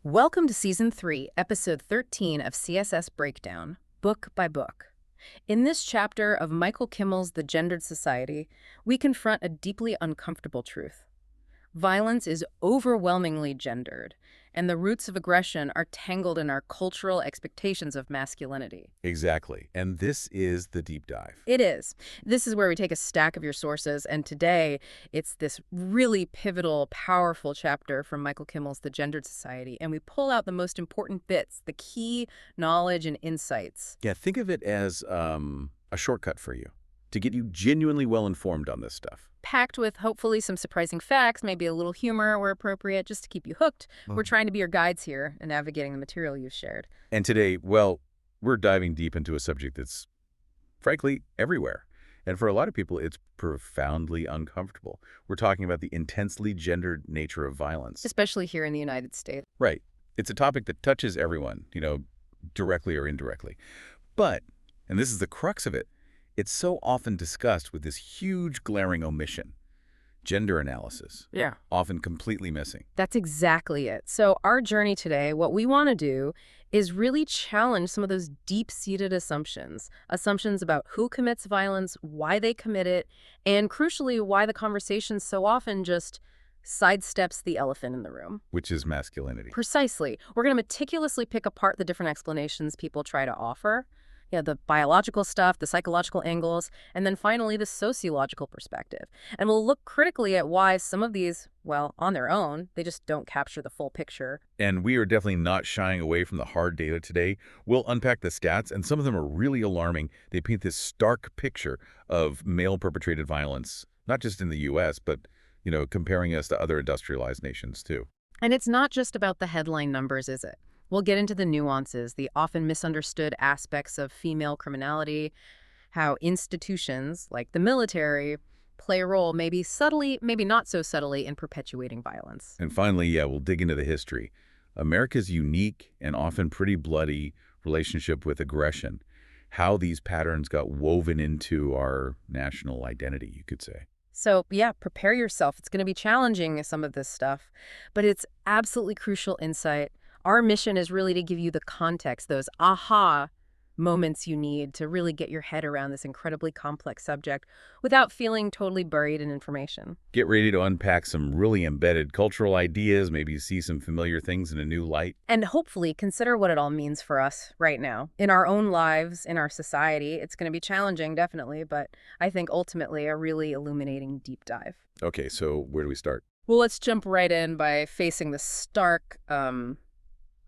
Welcome to Season 3, Episode 13 of CSS Breakdown, Book by Book. In this chapter of Michael Kimmel's The Gendered Society, we confront a deeply uncomfortable truth. Violence is overwhelmingly gendered, and the roots of aggression are tangled in our cultural expectations of masculinity. Exactly. And this is the deep dive. It is. This is where we take a stack of your sources, and today it's this really pivotal, powerful chapter from Michael Kimmel's The Gendered Society, and we pull out the most important bits, the key knowledge and insights. Yeah, think of it as a shortcut for you to get you genuinely well informed on this stuff. Packed with hopefully some surprising facts, maybe a little humor where appropriate, just to keep you hooked. We're trying to be your guides here in navigating the material you've shared. And today, well, we're diving deep into a subject that's, frankly, everywhere. And for a lot of people, it's profoundly uncomfortable. We're talking about the intensely gendered nature of violence. Especially here in the United States. Right. It's a topic that touches everyone, directly or indirectly. But, and this is the crux of it, it's so often discussed with this huge glaring omission. Gender analysis. Yeah. Often completely missing. That's exactly it. So our journey today, what we want to do is really challenge some of those deep-seated assumptions. Assumptions about who commits violence, why they commit it, and crucially, why the conversation so often just sidesteps the elephant in the room. Which is masculinity. Precisely. We're going to meticulously pick apart the different explanations people try to offer. Yeah, the biological stuff, the psychological angles, and then finally the sociological perspective. And we'll look critically at why some of these, well, on their own, they just don't capture the full picture. And we are definitely not shying away from the hard data today. We'll unpack the stats, and some of them are really alarming. They paint this stark picture of male-perpetrated violence, not just in the U.S., but, comparing us to other industrialized nations, too. And it's not just about the headline numbers, is it? We'll get into the nuances, the often misunderstood aspects of female criminality, how institutions, like the military, play a role maybe subtly, maybe not so subtly, in perpetuating violence. And finally, we'll dig into the history. America's unique and often pretty bloody relationship with aggression, how these patterns got woven into our national identity, you could say. So, yeah, prepare yourself. It's going to be challenging, some of this stuff, but it's absolutely crucial insight. Our mission is really to give you the context, those aha moments you need to really get your head around this incredibly complex subject without feeling totally buried in information. Get ready to unpack some really embedded cultural ideas, maybe see some familiar things in a new light. And hopefully consider what it all means for us right now. In our own lives, in our society, it's going to be challenging, definitely, but I think ultimately a really illuminating deep dive. Okay, so where do we start? Well, let's jump right in by facing the stark,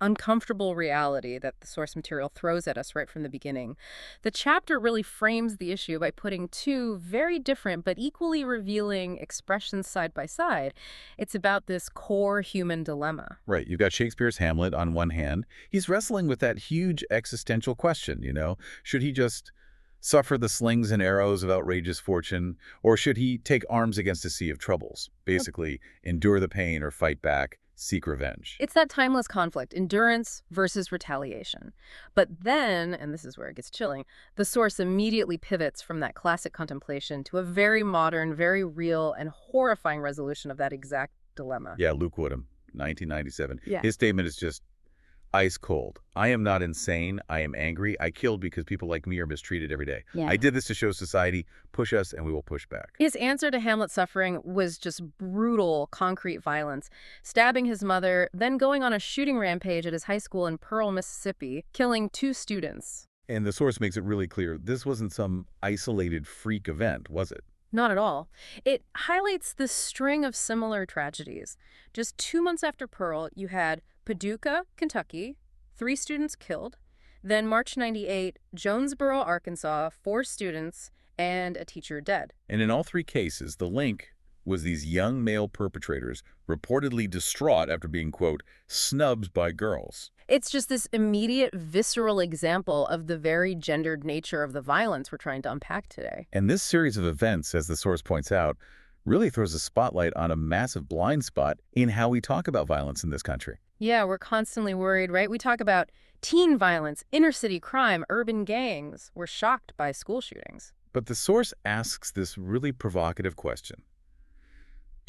uncomfortable reality that the source material throws at us right from the beginning. The chapter really frames the issue by putting two very different but equally revealing expressions side by side. It's about this core human dilemma. Right. You've got Shakespeare's Hamlet on one hand. He's wrestling with that huge existential question, Should he just suffer the slings and arrows of outrageous fortune, or should he take arms against a sea of troubles? Basically, endure the pain or fight back, seek revenge. It's that timeless conflict, endurance versus retaliation. But then, and this is where it gets chilling, the source immediately pivots from that classic contemplation to a very modern, very real, and horrifying resolution of that exact dilemma. Yeah, Luke Woodham, 1997. Yeah. His statement is just ice cold. I am not insane. I am angry. I killed because people like me are mistreated every day. Yeah. I did this to show society, push us, and we will push back. His answer to Hamlet's suffering was just brutal, concrete violence, stabbing his mother, then going on a shooting rampage at his high school in Pearl, Mississippi, killing 2 students. And the source makes it really clear this wasn't some isolated freak event, was it? Not at all. It highlights the string of similar tragedies. Just 2 months after Pearl, you had Paducah, Kentucky, 3 students killed. Then March 98, Jonesboro, Arkansas, 4 students and a teacher dead. And in all 3 cases, the link was these young male perpetrators reportedly distraught after being, quote, snubbed by girls. It's just this immediate, visceral example of the very gendered nature of the violence we're trying to unpack today. And this series of events, as the source points out, really throws a spotlight on a massive blind spot in how we talk about violence in this country. Yeah, we're constantly worried, right? We talk about teen violence, inner-city crime, urban gangs. We're shocked by school shootings. But the source asks this really provocative question.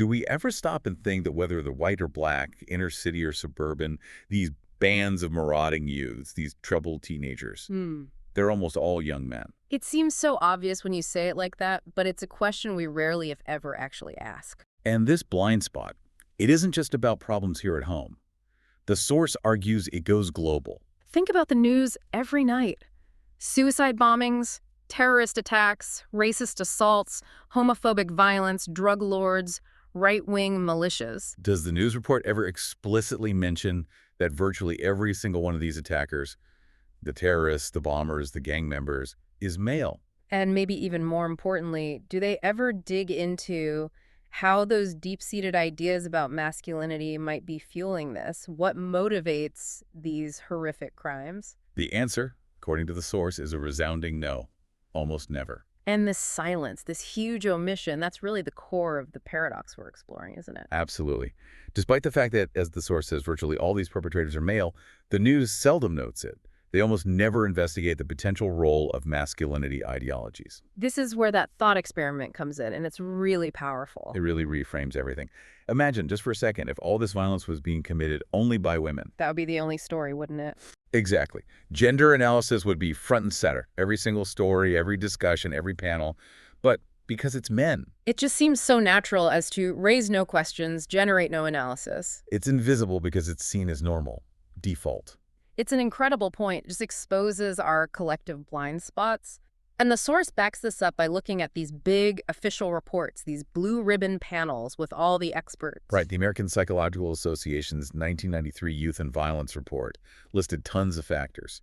Do we ever stop and think that whether they're white or black, inner city or suburban, these bands of marauding youths, these troubled teenagers, Hmm. they're almost all young men. It seems so obvious when you say it like that, but it's a question we rarely, if ever, actually ask. And this blind spot, it isn't just about problems here at home. The source argues it goes global. Think about the news every night. Suicide bombings, terrorist attacks, racist assaults, homophobic violence, drug lords, right-wing militias. Does the news report ever explicitly mention that virtually every single one of these attackers, the terrorists, the bombers, the gang members, is male? And maybe even more importantly, do they ever dig into how those deep-seated ideas about masculinity might be fueling this? What motivates these horrific crimes? The answer, according to the source, is a resounding no. Almost never. And this silence, this huge omission, that's really the core of the paradox we're exploring, isn't it? Absolutely. Despite the fact that, as the source says, virtually all these perpetrators are male, the news seldom notes it. They almost never investigate the potential role of masculinity ideologies. This is where that thought experiment comes in, and it's really powerful. It really reframes everything. Imagine, just for a second, if all this violence was being committed only by women. That would be the only story, wouldn't it? Exactly. Gender analysis would be front and center. Every single story, every discussion, every panel. But because it's men. It just seems so natural as to raise no questions, generate no analysis. It's invisible because it's seen as normal, default. It's an incredible point. It just exposes our collective blind spots. And the source backs this up by looking at these big official reports, these blue ribbon panels with all the experts. Right. The American Psychological Association's 1993 Youth and Violence Report listed tons of factors.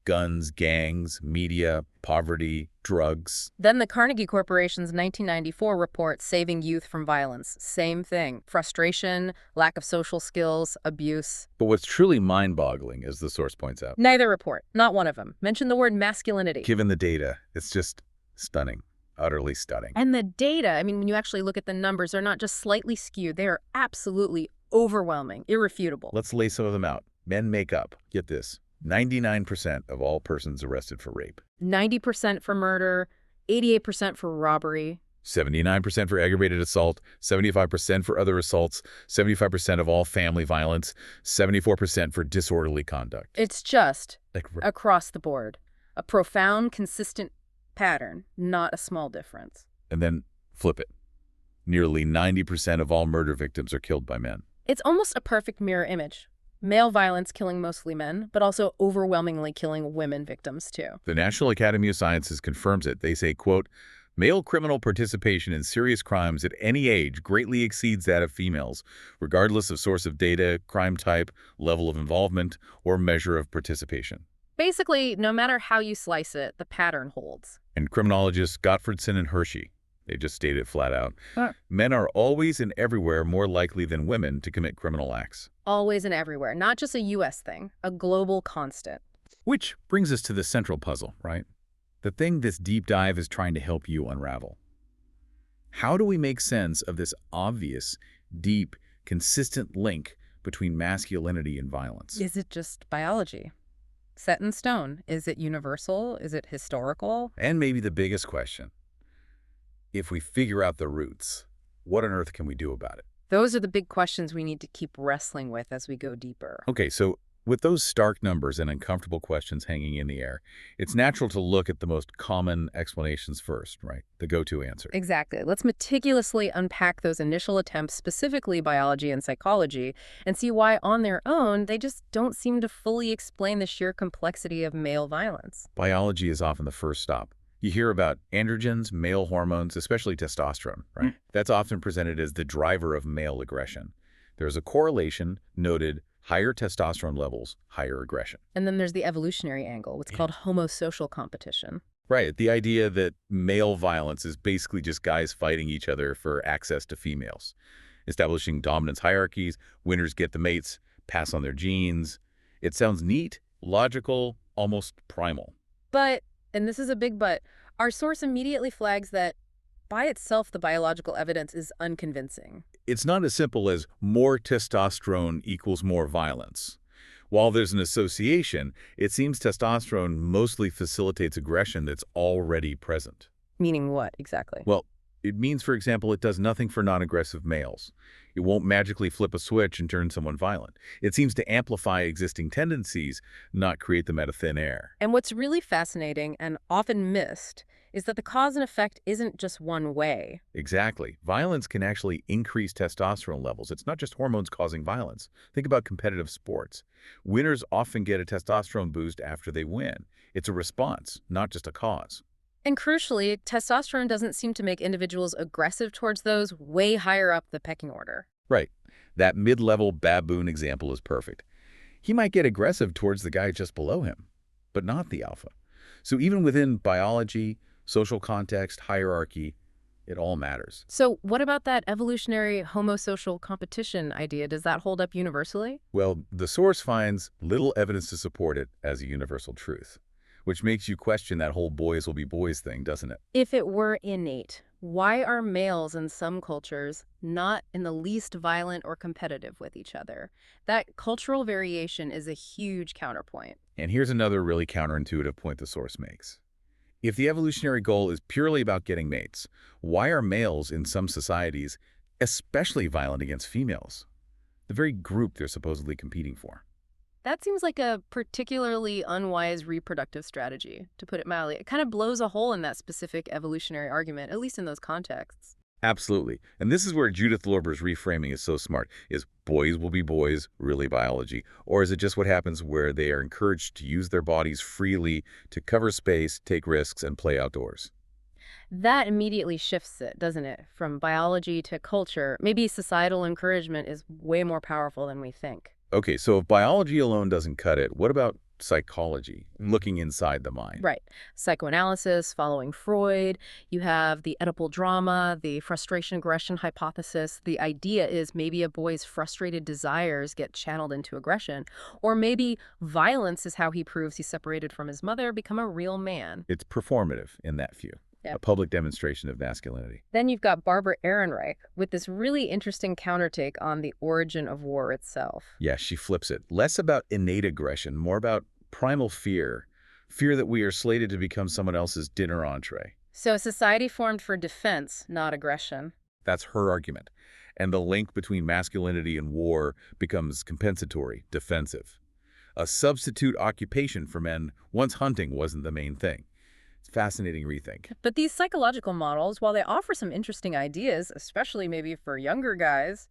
Guns, gangs, media, poverty, drugs. Then the Carnegie Corporation's 1994 report, Saving Youth from Violence. Same thing. Frustration, lack of social skills, abuse. But what's truly mind-boggling, as the source points out, Neither report, not one of them, mention the word masculinity. given the data, it's just stunning, utterly stunning. And the data, I mean, when you actually look at the numbers, they're not just slightly skewed. They are absolutely overwhelming, irrefutable. Let's lay some of them out. Men make up, get this, 99% of all persons arrested for rape, 90% for murder, 88% for robbery. 79% for aggravated assault, 75% for other assaults, 75% of all family violence, 74% for disorderly conduct. It's just Like, across the board. A profound, consistent pattern, not a small difference. and then flip it. Nearly 90% of all murder victims are killed by men. It's almost a perfect mirror image. Male violence killing mostly men, but also overwhelmingly killing women victims too. The National Academy of Sciences confirms it. They say, quote, male criminal participation in serious crimes at any age greatly exceeds that of females, regardless of source of data, crime type, level of involvement, or measure of participation. Basically, no matter how you slice it, the pattern holds. And criminologists Gottfredson and Hershey, they just state it flat out. Huh. Men are always and everywhere more likely than women to commit criminal acts. Always and everywhere, not just a U.S. thing, a global constant. Which brings us to the central puzzle, right? The thing this deep dive is trying to help you unravel. How do we make sense of this obvious, deep, consistent link between masculinity and violence? Is it just biology? Set in stone? Is it universal? Is it historical? And maybe the biggest question, if we figure out the roots, what on earth can we do about it? Those are the big questions we need to keep wrestling with as we go deeper. Okay, so with those stark numbers and uncomfortable questions hanging in the air, it's natural to look at the most common explanations first, right? The go-to answer. Exactly. Let's meticulously unpack those initial attempts, specifically biology and psychology, and see why on their own they just don't seem to fully explain the sheer complexity of male violence. Biology is often the first stop. You hear about androgens, male hormones, especially testosterone, right? That's often presented as the driver of male aggression. There's a correlation noted: higher testosterone levels, higher aggression. And then there's the evolutionary angle, what's called homosocial competition. Right, the idea that male violence is basically just guys fighting each other for access to females, establishing dominance hierarchies, winners get the mates, pass on their genes. It sounds neat, logical, almost primal. But, and this is a big but, our source immediately flags that by itself the biological evidence is unconvincing. It's not as simple as more testosterone equals more violence. While there's an association, it seems testosterone mostly facilitates aggression that's already present. Meaning what, exactly? Well, It means, for example, it does nothing for non-aggressive males. It won't magically flip a switch and turn someone violent. It seems to amplify existing tendencies, not create them out of thin air. And what's really fascinating and often missed is that the cause and effect isn't just one way. Exactly. Violence can actually increase testosterone levels. It's not just hormones causing violence. Think about competitive sports. Winners often get a testosterone boost after they win. It's a response, not just a cause. And crucially, testosterone doesn't seem to make individuals aggressive towards those way higher up the pecking order. Right. That mid-level baboon example is perfect. He might get aggressive towards the guy just below him, but not the alpha. So even within biology, social context, hierarchy, it all matters. So what about that evolutionary homosocial competition idea? Does that hold up universally? Well, the source finds little evidence to support it as a universal truth, which makes you question that whole boys will be boys thing, doesn't it? If it were innate, why are males in some cultures not in the least violent or competitive with each other? That cultural variation is a huge counterpoint. And here's another really counterintuitive point the source makes. If the evolutionary goal is purely about getting mates, why are males in some societies especially violent against females, the very group they're supposedly competing for? That seems like a particularly unwise reproductive strategy, to put it mildly. It kind of blows a hole in that specific evolutionary argument, at least in those contexts. Absolutely. And this is where Judith Lorber's reframing is so smart. Is boys will be boys really biology? Or is it just what happens where they are encouraged to use their bodies freely to cover space, take risks, and play outdoors? That immediately shifts it, doesn't it? From biology to culture. Maybe societal encouragement is way more powerful than we think. Okay, so if biology alone doesn't cut it, what about psychology, looking inside the mind? Right. Psychoanalysis, following Freud, you have the Oedipal drama, the frustration-aggression hypothesis. The idea is maybe a boy's frustrated desires get channeled into aggression, or maybe violence is how he proves he's separated from his mother, become a real man. It's performative in that view, Yep. a public demonstration of masculinity. Then you've got Barbara Ehrenreich with this really interesting countertake on the origin of war itself. Yeah, she flips it. Less about innate aggression, more about primal fear. Fear that we are slated to become someone else's dinner entree. So a society formed for defense, not aggression. That's her argument. And the link between masculinity and war becomes compensatory, defensive. A substitute occupation for men once hunting wasn't the main thing. It's a fascinating rethink. But these psychological models, while they offer some interesting ideas, especially maybe for younger guys,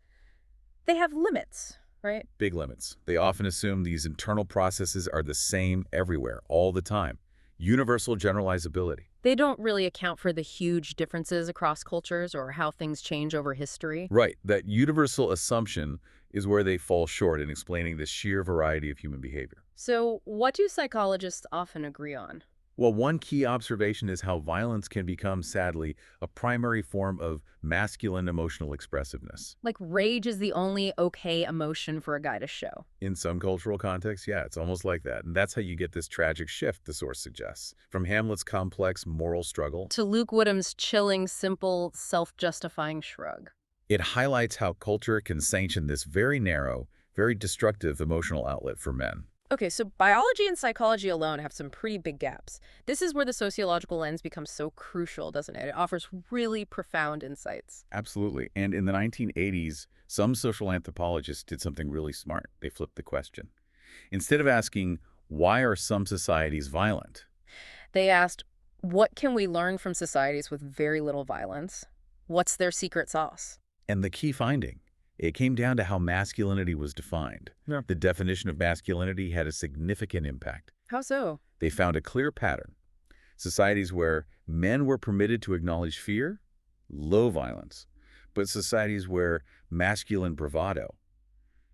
they have limits, right? Big limits. They often assume these internal processes are the same everywhere, all the time. Universal generalizability. They don't really account for the huge differences across cultures or how things change over history. Right. That universal assumption is where they fall short in explaining the sheer variety of human behavior. So what do psychologists often agree on? Well, one key observation is how violence can become, sadly, a primary form of masculine emotional expressiveness. Like rage is the only okay emotion for a guy to show. In some cultural contexts, yeah, it's almost like that. And that's how you get this tragic shift, the source suggests. From Hamlet's complex moral struggle To Luke Woodham's chilling, simple, self-justifying shrug. it highlights how culture can sanction this very narrow, very destructive emotional outlet for men. Okay, so biology and psychology alone have some pretty big gaps. This is where the sociological lens becomes so crucial, doesn't it? It offers really profound insights. Absolutely. And in the 1980s, some social anthropologists did something really smart. They flipped the question. Instead of asking, why are some societies violent? They asked, what can we learn from societies with very little violence? What's their secret sauce? And the key finding, it came down to how masculinity was defined. Yeah. The definition of masculinity had a significant impact. How so? They found a clear pattern. Societies where men were permitted to acknowledge fear, low violence. But societies where masculine bravado,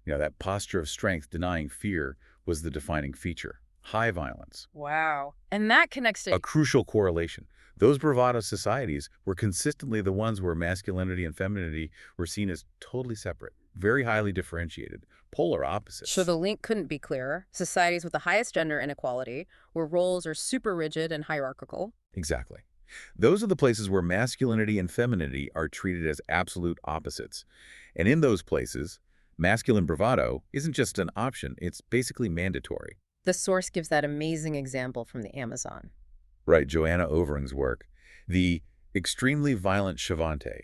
that posture of strength denying fear, was the defining feature, high violence. Wow. And that connects to... A crucial correlation. Those bravado societies were consistently the ones where masculinity and femininity were seen as totally separate, very highly differentiated, polar opposites. So the link couldn't be clearer. Societies with the highest gender inequality, where roles are super rigid and hierarchical. Exactly. Those are the places where masculinity and femininity are treated as absolute opposites. And in those places, masculine bravado isn't just an option, it's basically mandatory. The source gives that amazing example from the Amazon. Right, Joanna Overing's work. The Extremely violent Shavante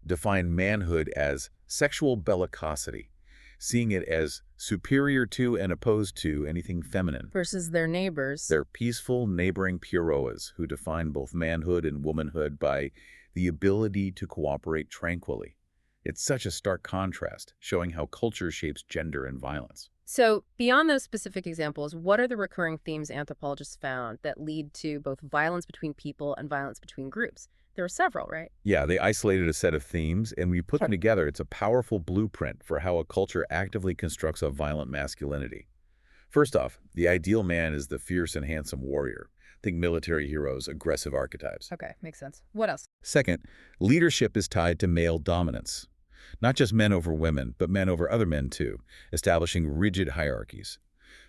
define manhood as sexual bellicosity, seeing it as superior to and opposed to anything feminine. Versus their neighbors. They're peaceful neighboring Puroas who define both manhood and womanhood by the ability to cooperate tranquilly. It's such a stark contrast, showing how culture shapes gender and violence. So, beyond those specific examples, what are the recurring themes anthropologists found that lead to both violence between people and violence between groups? There are several, right? Yeah, they isolated a set of themes, and when you put them together, it's a powerful blueprint for how a culture actively constructs a violent masculinity. First off, the ideal man is the fierce and handsome warrior. Think military heroes, aggressive archetypes. Okay, makes sense. What else? Second, leadership is tied to male dominance. Not just men over women, but men over other men too, establishing rigid hierarchies.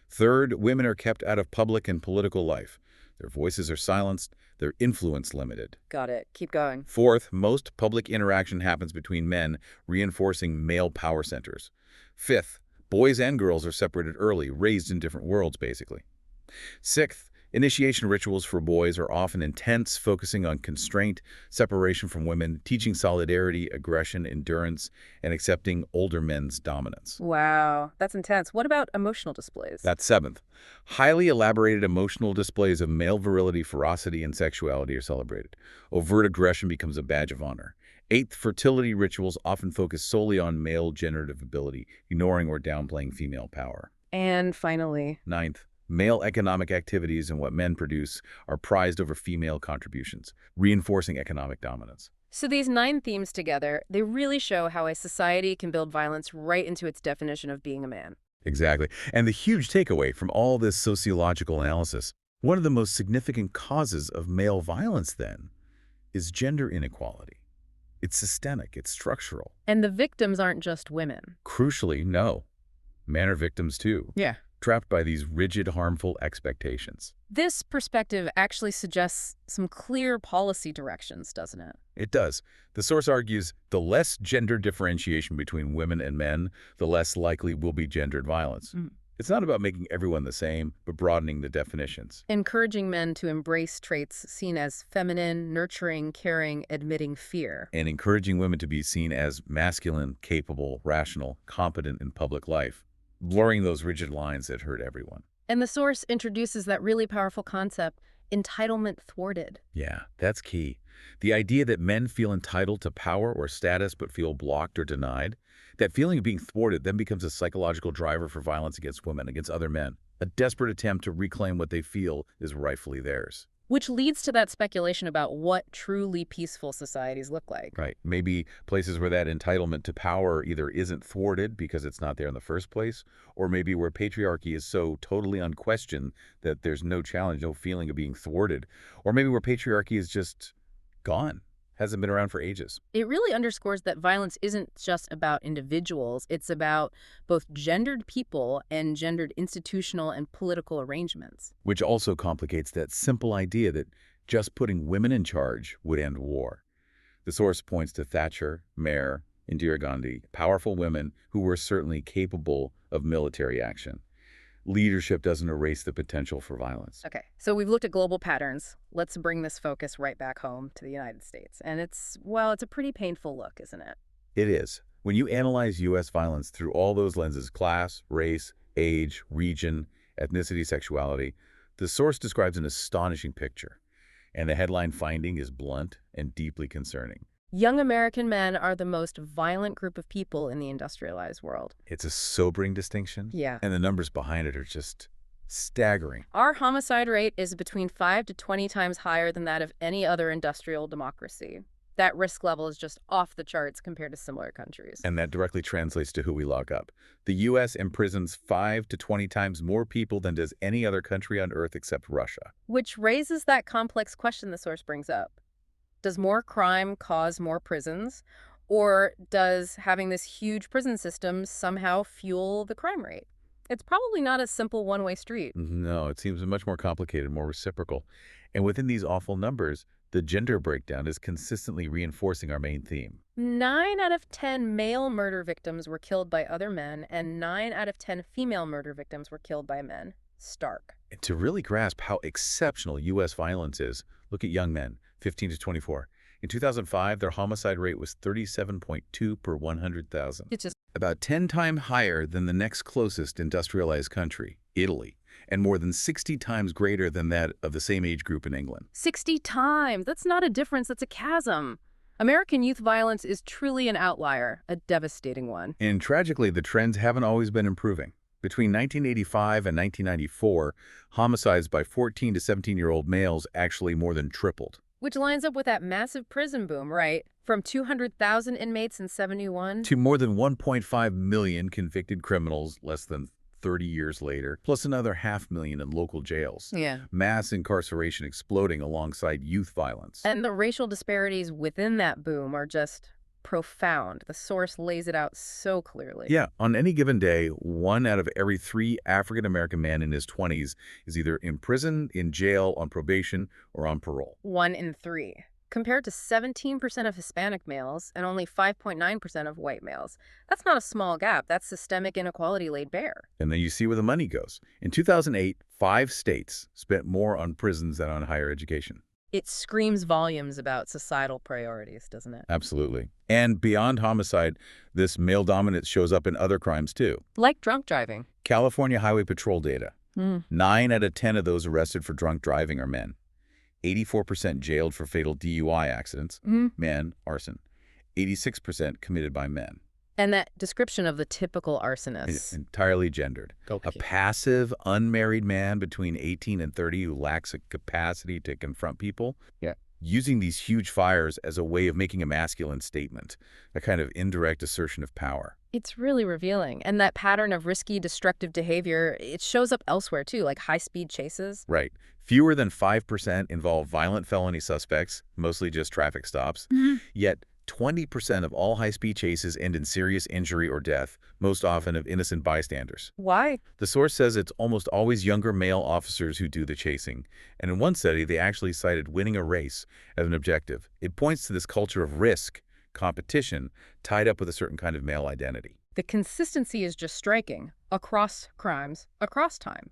Third, women are kept out of public and political life. Their voices are silenced, their influence limited. Got it. Keep going. Fourth, most public interaction happens between men, reinforcing male power centers. Fifth, boys and girls are separated early, raised in different worlds, basically. Sixth, initiation rituals for boys are often intense, focusing on constraint, separation from women, teaching solidarity, aggression, endurance, and accepting older men's dominance. Wow, that's intense. What about emotional displays? That's seventh. Highly elaborated emotional displays of male virility, ferocity, and sexuality are celebrated. Overt aggression becomes a badge of honor. Eighth, fertility rituals often focus solely on male generative ability, ignoring or downplaying female power. And finally, Ninth, male economic activities and what men produce are prized over female contributions, reinforcing economic dominance. so these 9 themes together, they really show how a society can build violence right into its definition of being a man. Exactly. And the huge takeaway from all this sociological analysis, one of the most significant causes of male violence, then, is gender inequality. It's systemic, it's structural. And the victims aren't just women. Crucially, no. Men are victims too, Yeah. trapped by these rigid, harmful expectations. This perspective actually suggests some clear policy directions, doesn't it? It does. The source argues the less gender differentiation between women and men, the less likely will be gendered violence. It's not about making everyone the same, but broadening the definitions. Encouraging men to embrace traits seen as feminine, nurturing, caring, admitting fear. And encouraging women to be seen as masculine, capable, rational, competent in public life, blurring those rigid lines that hurt everyone. And the source introduces that really powerful concept, entitlement thwarted. Yeah, that's key. The idea that men feel entitled to power or status but feel blocked or denied, that feeling of being thwarted then becomes a psychological driver for violence against women, against other men, a desperate attempt to reclaim what they feel is rightfully theirs. Which leads to that speculation about what truly peaceful societies look like. Right. Maybe places where that entitlement to power either isn't thwarted because it's not there in the first place, or maybe where patriarchy is so totally unquestioned that there's no challenge, no feeling of being thwarted, or maybe where patriarchy is just gone, hasn't been around for ages. It really underscores that violence isn't just about individuals, it's about both gendered people and gendered institutional and political arrangements. Which also complicates that simple idea that just putting women in charge would end war. The source points to Thatcher, Mayer, Indira Gandhi, powerful women who were certainly capable of military action. Leadership doesn't erase the potential for violence. Okay, so we've looked at global patterns. Let's bring this focus right back home to the United States. And it's a pretty painful look, isn't it? It is. When you analyze U.S. violence through all those lenses, class, race, age, region, ethnicity, sexuality, the source describes an astonishing picture. And the headline finding is blunt and deeply concerning. Young American men are the most violent group of people in the industrialized world. It's a sobering distinction. Yeah. And the numbers behind it are just staggering. Our homicide rate is between 5 to 20 times higher than that of any other industrial democracy. That risk level is just off the charts compared to similar countries. And that directly translates to who we lock up. The U.S. imprisons 5 to 20 times more people than does any other country on Earth except Russia. Which raises that complex question the source brings up. Does more crime cause more prisons? Or does having this huge prison system somehow fuel the crime rate? It's probably not a simple one-way street. No, it seems much more complicated, more reciprocal. And within these awful numbers, the gender breakdown is consistently reinforcing our main theme. 9 out of 10 male murder victims were killed by other men, and 9 out of 10 female murder victims were killed by men. Stark. And to really grasp how exceptional U.S. violence is, look at young men, 15 to 24. In 2005, their homicide rate was 37.2 per 100,000. It's just About 10 times higher than the next closest industrialized country, Italy, and more than 60 times greater than that of the same age group in England. 60 times. That's not a difference, that's a chasm. American youth violence is truly an outlier, a devastating one. And tragically, the trends haven't always been improving. Between 1985 and 1994, homicides by 14 to 17-year-old males actually more than tripled. Which lines up with that massive prison boom, right? From 200,000 inmates in 71 To more than 1.5 million convicted criminals less than 30 years later, plus another 500,000 in local jails. Yeah. Mass incarceration exploding alongside youth violence. And the racial disparities within that boom are just profound. The source lays it out so clearly. Yeah, on any given day, 1 out of every 3 African-American men in his 20s is either in prison, in jail, on probation, or on parole. 1 in 3. Compared to 17% of Hispanic males and only 5.9% of white males. That's not a small gap. That's systemic inequality laid bare. And then you see where the money goes. In 2008, 5 states spent more on prisons than on higher education. It screams volumes about societal priorities, doesn't it? Absolutely. And beyond homicide, this male dominance shows up in other crimes too. Like drunk driving. California Highway Patrol data. 9 out of 10 of those arrested for drunk driving are men. 84% jailed for fatal DUI accidents, men, arson. 86% committed by men. And that description of the typical arsonist. Entirely gendered. A passive, unmarried man between 18 and 30 who lacks a capacity to confront people. Yeah. Using these huge fires as a way of making a masculine statement, a kind of indirect assertion of power. It's really revealing. And that pattern of risky, destructive behavior, it shows up elsewhere too, like high-speed chases. Right. Fewer than 5% involve violent felony suspects, mostly just traffic stops. Yet 20% of all high-speed chases end in serious injury or death, most often of innocent bystanders. Why? The source says it's almost always younger male officers who do the chasing, and in one study they actually cited winning a race as an objective. It points to this culture of risk, competition, tied up with a certain kind of male identity. The consistency is just striking, across crimes, across time,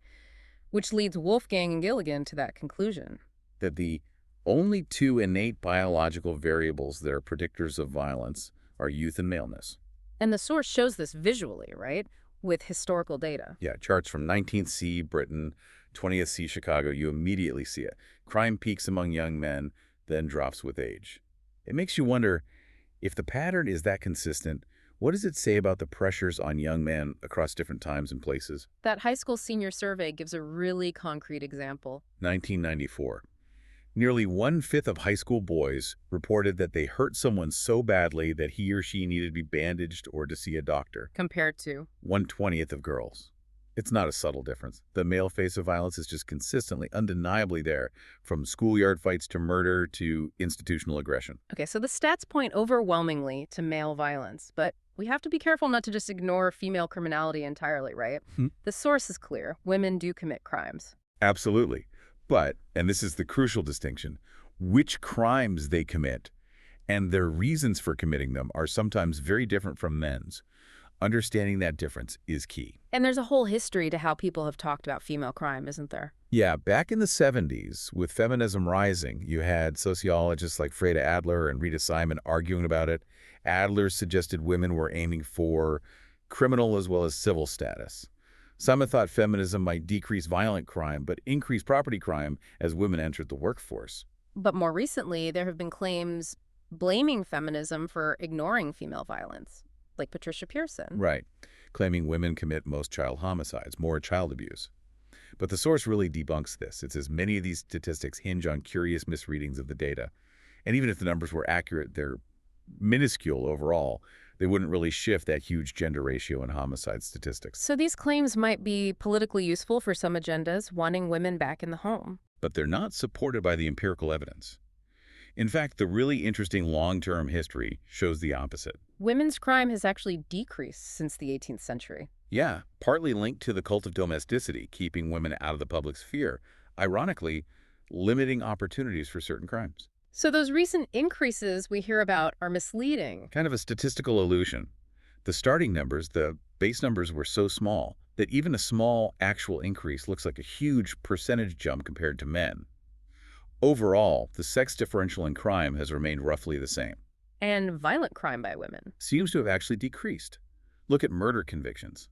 which leads Wolfgang and Gilligan to that conclusion. That the only 2 innate biological variables that are predictors of violence are youth and maleness. And the source shows this visually, right? With historical data. Yeah, charts from 19th C Britain, 20th C Chicago, you immediately see it. Crime peaks among young men, then drops with age. It makes you wonder, if the pattern is that consistent, what does it say about the pressures on young men across different times and places? That high school senior survey gives a really concrete example. 1994. Nearly 1/5 of high school boys reported that they hurt someone so badly that he or she needed to be bandaged or to see a doctor. Compared to 1/20 of girls. It's not a subtle difference. The male face of violence is just consistently, undeniably there, from schoolyard fights to murder to institutional aggression. Okay, so the stats point overwhelmingly to male violence, but we have to be careful not to just ignore female criminality entirely, right? The source is clear. Women do commit crimes. Absolutely. But, and this is the crucial distinction, which crimes they commit and their reasons for committing them are sometimes very different from men's. Understanding that difference is key. And there's a whole history to how people have talked about female crime, isn't there? Yeah, back in the 70s, with feminism rising, you had sociologists like Freda Adler and Rita Simon arguing about it. Adler suggested women were aiming for criminal as well as civil status. Simon thought feminism might decrease violent crime, but increase property crime as women entered the workforce. But more recently, there have been claims blaming feminism for ignoring female violence, like Patricia Pearson. Right, claiming women commit most child homicides, more child abuse. But the source really debunks this. It says many of these statistics hinge on curious misreadings of the data. And even if the numbers were accurate, they're minuscule overall. They wouldn't really shift that huge gender ratio in homicide statistics. So these claims might be politically useful for some agendas, wanting women back in the home. But they're not supported by the empirical evidence. In fact, the really interesting long-term history shows the opposite. Women's crime has actually decreased since the 18th century. Yeah, partly linked to the cult of domesticity, keeping women out of the public sphere. Ironically, limiting opportunities for certain crimes. So those recent increases we hear about are misleading. Kind of a statistical illusion. The starting numbers, the base numbers, were so small that even a small actual increase looks like a huge percentage jump compared to men. Overall, the sex differential in crime has remained roughly the same. And violent crime by women. Seems to have actually decreased. Look at murder convictions.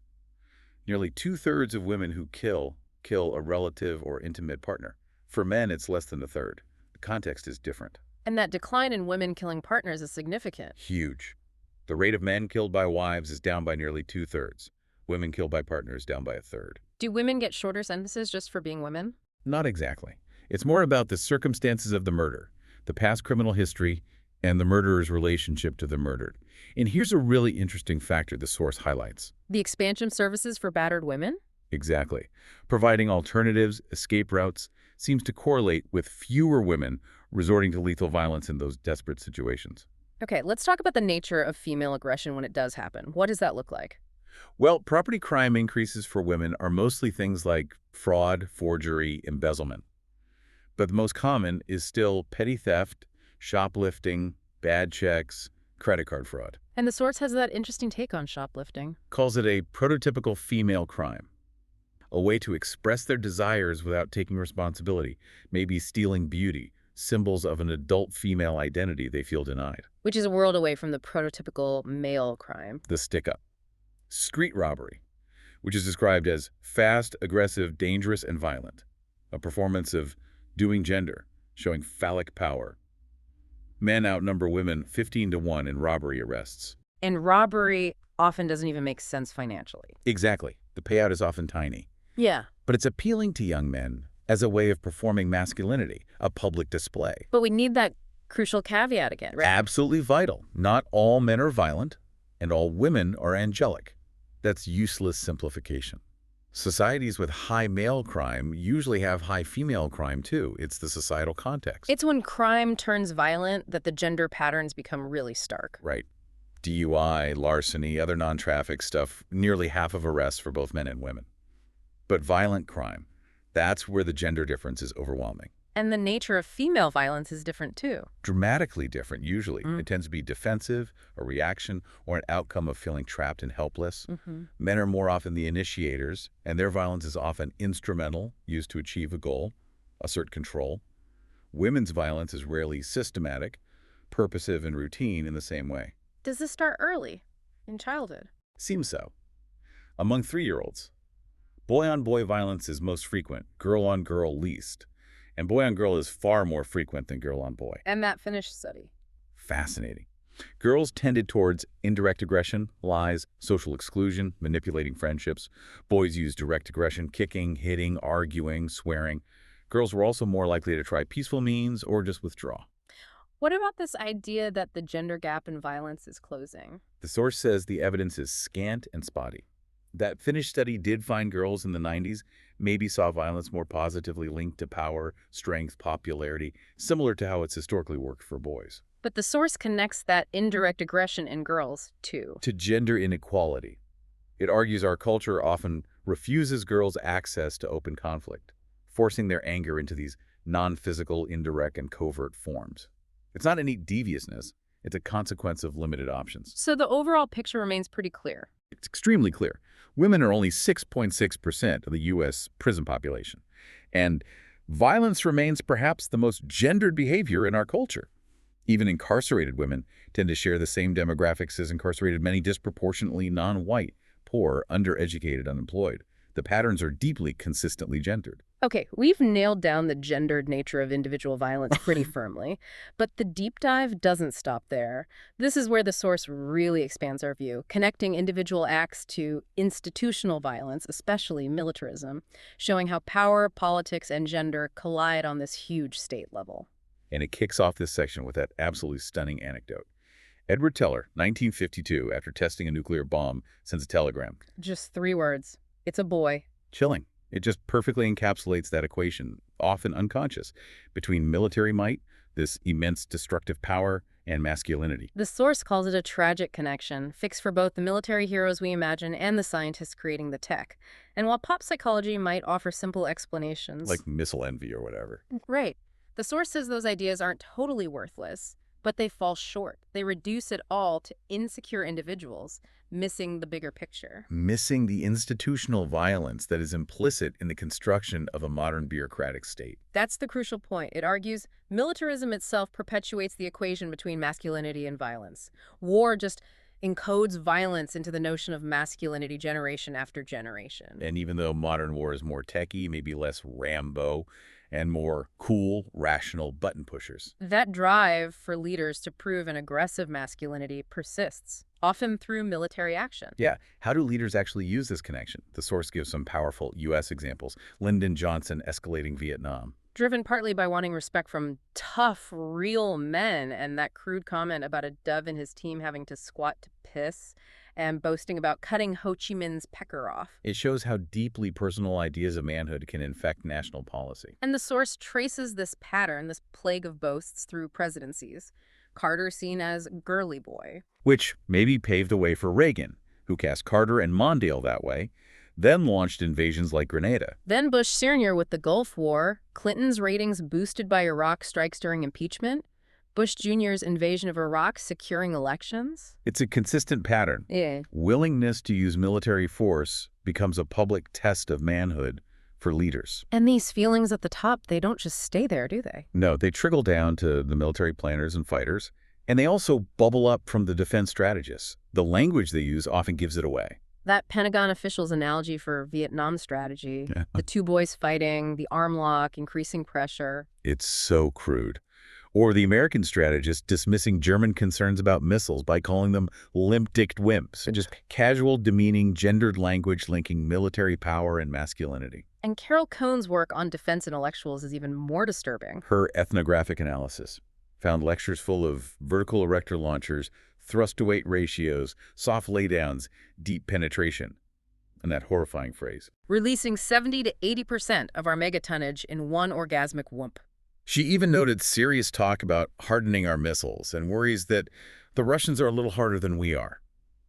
Nearly two-thirds of women who kill a relative or intimate partner. For men, it's less than a third. The context is different. And that decline in women killing partners is significant. Huge. The rate of men killed by wives is down by nearly two-thirds. Women killed by partners down by a third. Do women get shorter sentences just for being women? Not exactly. It's more about the circumstances of the murder, the past criminal history, and the murderer's relationship to the murdered. And here's a really interesting factor the source highlights. The expansion of services for battered women? Exactly. Providing alternatives, escape routes, seems to correlate with fewer women resorting to lethal violence in those desperate situations. Okay, let's talk about the nature of female aggression when it does happen. What does that look like? Well, property crime increases for women are mostly things like fraud, forgery, embezzlement. But the most common is still petty theft, shoplifting, bad checks, credit card fraud. And the source has that interesting take on shoplifting. Calls it a prototypical female crime, a way to express their desires without taking responsibility, maybe stealing beauty, symbols of an adult female identity they feel denied. Which is a world away from the prototypical male crime. The stick-up. Street robbery, which is described as fast, aggressive, dangerous, and violent, a performance of doing gender, showing phallic power. Men outnumber women 15-1 in robbery arrests. And robbery often doesn't even make sense financially. Exactly. The payout is often tiny. Yeah. But it's appealing to young men as a way of performing masculinity, a public display. But we need that crucial caveat again, right? Absolutely vital. Not all men are violent, and all women are angelic. That's useless simplification. Societies with high male crime usually have high female crime too. It's the societal context. It's when crime turns violent that the gender patterns become really stark. Right. DUI, larceny, other non-traffic stuff, nearly half of arrests for both men and women. But violent crime, that's where the gender difference is overwhelming. And the nature of female violence is different too. Dramatically different, usually. It tends to be defensive, a reaction, or an outcome of feeling trapped and helpless. Men are more often the initiators, and their violence is often instrumental, used to achieve a goal, assert control. Women's violence is rarely systematic, purposive, and routine in the same way. Does this start early, in childhood? Seems so. Among 3-year-olds, boy-on-boy violence is most frequent, girl-on-girl least. And boy-on-girl is far more frequent than girl-on-boy. And that Finnish study. Fascinating. Girls tended towards indirect aggression, lies, social exclusion, manipulating friendships. Boys used direct aggression, kicking, hitting, arguing, swearing. Girls were also more likely to try peaceful means or just withdraw. What about this idea that the gender gap in violence is closing? The source says the evidence is scant and spotty. That Finnish study did find girls in the 90s maybe saw violence more positively linked to power, strength, popularity, similar to how it's historically worked for boys. But the source connects that indirect aggression in girls, too. To gender inequality. It argues our culture often refuses girls access to open conflict, forcing their anger into these non-physical, indirect, and covert forms. It's not any deviousness. It's a consequence of limited options. So the overall picture remains pretty clear. It's extremely clear. Women are only 6.6% of the U.S. prison population. And violence remains perhaps the most gendered behavior in our culture. Even incarcerated women tend to share the same demographics as incarcerated men, disproportionately non-white, poor, undereducated, unemployed. The patterns are deeply consistently gendered. Okay, we've nailed down the gendered nature of individual violence pretty firmly, but the deep dive doesn't stop there. This is where the source really expands our view, connecting individual acts to institutional violence, especially militarism, showing how power, politics, and gender collide on this huge state level. And it kicks off this section with that absolutely stunning anecdote. Edward Teller, 1952, after testing a nuclear bomb, sends a telegram. Just 3 words. It's a boy. Chilling. It just perfectly encapsulates that equation, often unconscious, between military might, this immense destructive power, and masculinity. The source calls it a tragic connection, fixed for both the military heroes we imagine and the scientists creating the tech. And while pop psychology might offer simple explanations... Like missile envy or whatever. Right. The source says those ideas aren't totally worthless. But they fall short. They reduce it all to insecure individuals, missing the bigger picture. Missing the institutional violence that is implicit in the construction of a modern bureaucratic state. That's the crucial point. It argues militarism itself perpetuates the equation between masculinity and violence. War just encodes violence into the notion of masculinity generation after generation. And even though modern war is more techy, maybe less Rambo, and more cool, rational button pushers. That drive for leaders to prove an aggressive masculinity persists, often through military action. Yeah, how do leaders actually use this connection? The source gives some powerful U.S. examples. Lyndon Johnson escalating Vietnam. Driven partly by wanting respect from tough, real men, and that crude comment about a dove in his team having to squat to piss, and boasting about cutting Ho Chi Minh's pecker off. It shows how deeply personal ideas of manhood can infect national policy. And the source traces this pattern, this plague of boasts, through presidencies. Carter seen as girly boy. Which maybe paved the way for Reagan, who cast Carter and Mondale that way, then launched invasions like Grenada. Then Bush Sr. with the Gulf War, Clinton's ratings boosted by Iraq strikes during impeachment, Bush Jr.'s invasion of Iraq securing elections. It's a consistent pattern. Yeah. Willingness to use military force becomes a public test of manhood for leaders. And these feelings at the top, they don't just stay there, do they? No, they trickle down to the military planners and fighters, and they also bubble up from the defense strategists. The language they use often gives it away. That Pentagon official's analogy for Vietnam strategy, the two boys fighting, the arm lock, increasing pressure. It's so crude. Or the American strategist dismissing German concerns about missiles by calling them limp-dicked wimps. Just casual, demeaning, gendered language linking military power and masculinity. And Carol Cohn's work on defense intellectuals is even more disturbing. Her ethnographic analysis found lectures full of vertical erector launchers, thrust-to-weight ratios, soft laydowns, deep penetration. And that horrifying phrase. Releasing 70 to 80% of our megatonnage in one orgasmic whoop. She even noted serious talk about hardening our missiles and worries that the Russians are a little harder than we are.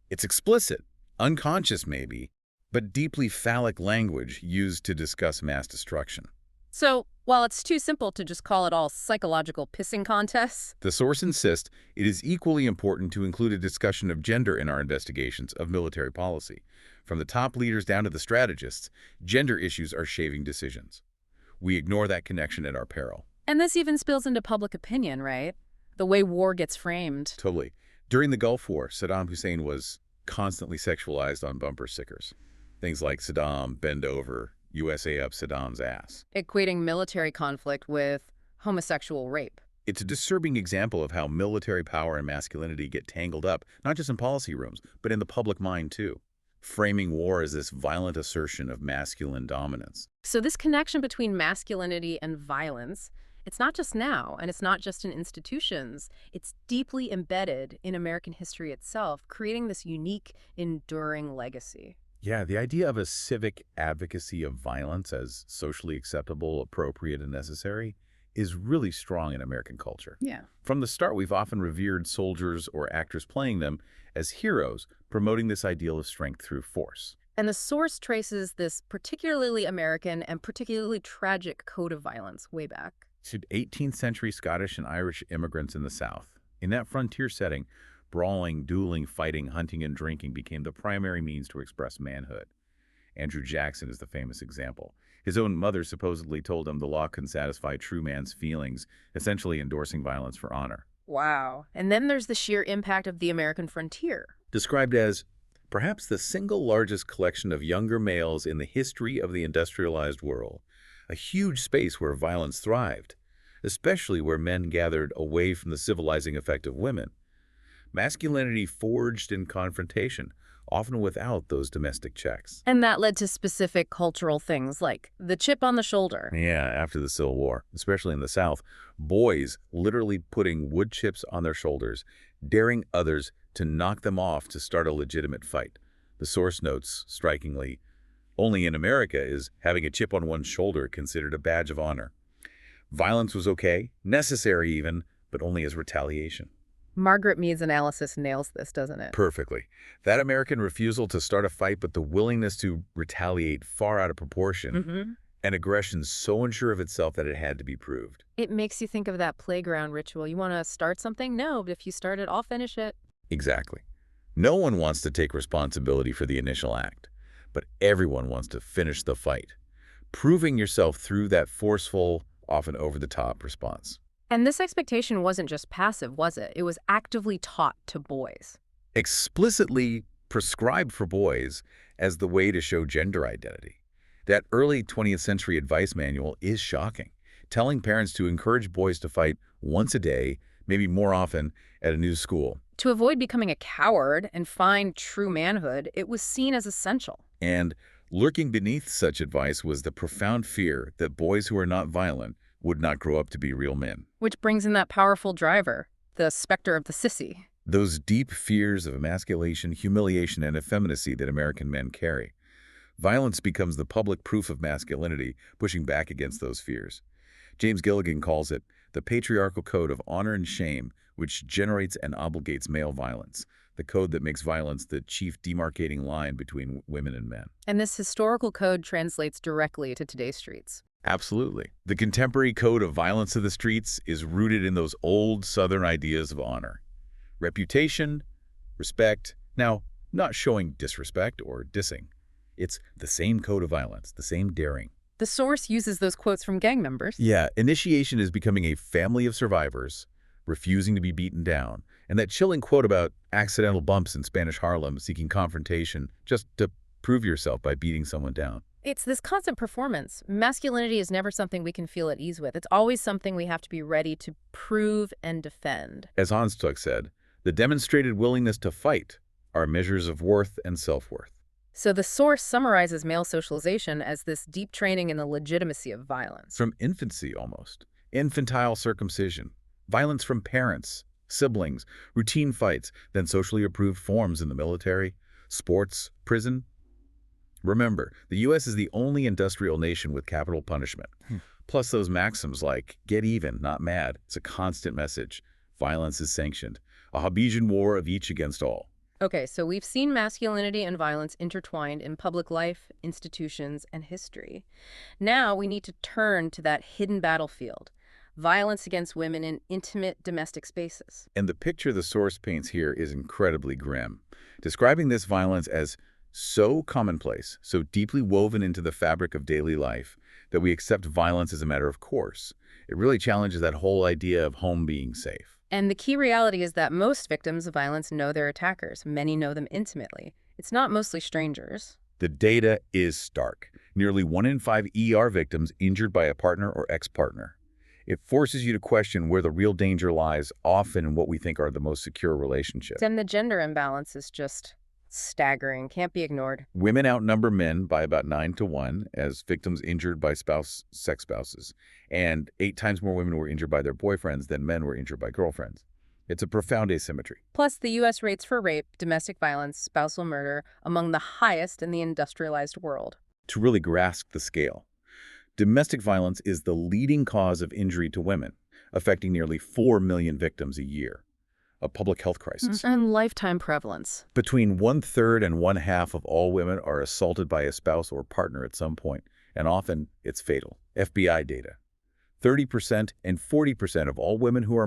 It's explicit, unconscious maybe, but deeply phallic language used to discuss mass destruction. So, while it's too simple to just call it all psychological pissing contests, the source insists it is equally important to include a discussion of gender in our investigations of military policy. From the top leaders down to the strategists, gender issues are shaping decisions. We ignore that connection at our peril. And this even spills into public opinion, right? The way war gets framed. Totally. During the Gulf War, Saddam Hussein was constantly sexualized on bumper stickers. Things like Saddam, bend over, USA up Saddam's ass. Equating military conflict with homosexual rape. It's a disturbing example of how military power and masculinity get tangled up, not just in policy rooms, but in the public mind too. Framing war as this violent assertion of masculine dominance. So this connection between masculinity and violence, it's not just now, and it's not just in institutions. It's deeply embedded in American history itself, creating this unique, enduring legacy. Yeah, the idea of a civic advocacy of violence as socially acceptable, appropriate, and necessary is really strong in American culture. Yeah. From the start, we've often revered soldiers or actors playing them as heroes, promoting this ideal of strength through force. And the source traces this particularly American and particularly tragic code of violence way back to 18th century Scottish and Irish immigrants in the South. In that frontier setting, brawling, dueling, fighting, hunting, and drinking became the primary means to express manhood. Andrew Jackson is the famous example. His own mother supposedly told him the law can satisfy true man's feelings, essentially endorsing violence for honor. Wow. And then there's the sheer impact of the American frontier. Described as perhaps the single largest collection of younger males in the history of the industrialized world, a huge space where violence thrived, especially where men gathered away from the civilizing effect of women. Masculinity forged in confrontation, often without those domestic checks. And that led to specific cultural things like the chip on the shoulder. Yeah, after the Civil War, especially in the South, boys literally putting wood chips on their shoulders, daring others to knock them off to start a legitimate fight. The source notes, strikingly, only in America is having a chip on one's shoulder considered a badge of honor. Violence was okay, necessary even, but only as retaliation. Margaret Mead's analysis nails this, doesn't it? Perfectly. That American refusal to start a fight but the willingness to retaliate far out of proportion And aggression so unsure of itself that it had to be proved. It makes you think of that playground ritual. You want to start something? No, but if you start it, I'll finish it. Exactly. No one wants to take responsibility for the initial act, but everyone wants to finish the fight, proving yourself through that forceful, often over-the-top response. And this expectation wasn't just passive, was it? It was actively taught to boys. Explicitly prescribed for boys as the way to show gender identity. That early 20th century advice manual is shocking, telling parents to encourage boys to fight once a day, maybe more often, at a new school. To avoid becoming a coward and find true manhood, it was seen as essential. And lurking beneath such advice was the profound fear that boys who are not violent would not grow up to be real men. Which brings in that powerful driver, the specter of the sissy. Those deep fears of emasculation, humiliation, and effeminacy that American men carry. Violence becomes the public proof of masculinity, pushing back against those fears. James Gilligan calls it the patriarchal code of honor and shame, which generates and obligates male violence, the code that makes violence the chief demarcating line between women and men. And this historical code translates directly to today's streets. Absolutely. The contemporary code of violence of the streets is rooted in those old Southern ideas of honor. Reputation, respect, now not showing disrespect or dissing. It's the same code of violence, the same daring. The source uses those quotes from gang members. Yeah, initiation is becoming a family of survivors, refusing to be beaten down. And that chilling quote about accidental bumps in Spanish Harlem seeking confrontation just to prove yourself by beating someone down. It's this constant performance. Masculinity is never something we can feel at ease with. It's always something we have to be ready to prove and defend. As Hans Tuck said, the demonstrated willingness to fight are measures of worth and self-worth. So the source summarizes male socialization as this deep training in the legitimacy of violence. From infancy almost. Infantile circumcision, violence from parents, siblings, routine fights, then socially approved forms in the military, sports, prison. Remember, the U.S. is the only industrial nation with capital punishment. Plus those maxims like, get even, not mad. It's a constant message. Violence is sanctioned. A Hobbesian war of each against all. Okay, so we've seen masculinity and violence intertwined in public life, institutions, and history. Now we need to turn to that hidden battlefield, violence against women in intimate domestic spaces. And the picture the source paints here is incredibly grim, describing this violence as so commonplace, so deeply woven into the fabric of daily life, that we accept violence as a matter of course. It really challenges that whole idea of home being safe. And the key reality is that most victims of violence know their attackers. Many know them intimately. It's not mostly strangers. The data is stark. Nearly 1 in 5 ER victims injured by a partner or ex-partner. It forces you to question where the real danger lies, often in what we think are the most secure relationships. And the gender imbalance is just staggering, can't be ignored. Women outnumber men by about 9 to 1 as victims injured by sex spouses, and 8 times more women were injured by their boyfriends than men were injured by girlfriends. It's a profound asymmetry. Plus, the U.S. rates for rape, domestic violence, spousal murder among the highest in the industrialized world. To really grasp the scale, domestic violence is the leading cause of injury to women, affecting nearly 4 million victims a year. A public health crisis. And lifetime prevalence. Between 1/3 and 1/2 of all women are assaulted by a spouse or partner at some point, and often it's fatal. FBI data. 30% and 40% of all women who are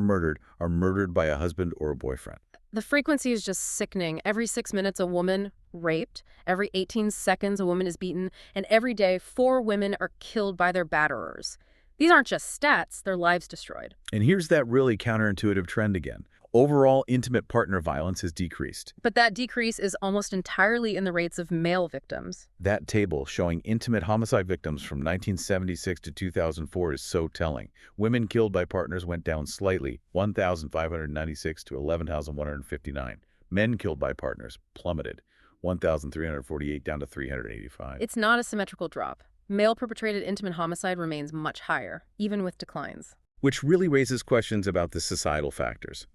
murdered by a husband or a boyfriend. The frequency is just sickening. Every 6 minutes, a woman raped. Every 18 seconds, a woman is beaten. And every day, 4 women are killed by their batterers. These aren't just stats, their lives destroyed. And here's that really counterintuitive trend again. Overall, intimate partner violence has decreased. But that decrease is almost entirely in the rates of male victims. That table showing intimate homicide victims from 1976 to 2004 is so telling. Women killed by partners went down slightly, 1,596 to 11,159. Men killed by partners plummeted, 1,348 down to 385. It's not a symmetrical drop. Male-perpetrated intimate homicide remains much higher, even with declines. Which really raises questions about the societal factors.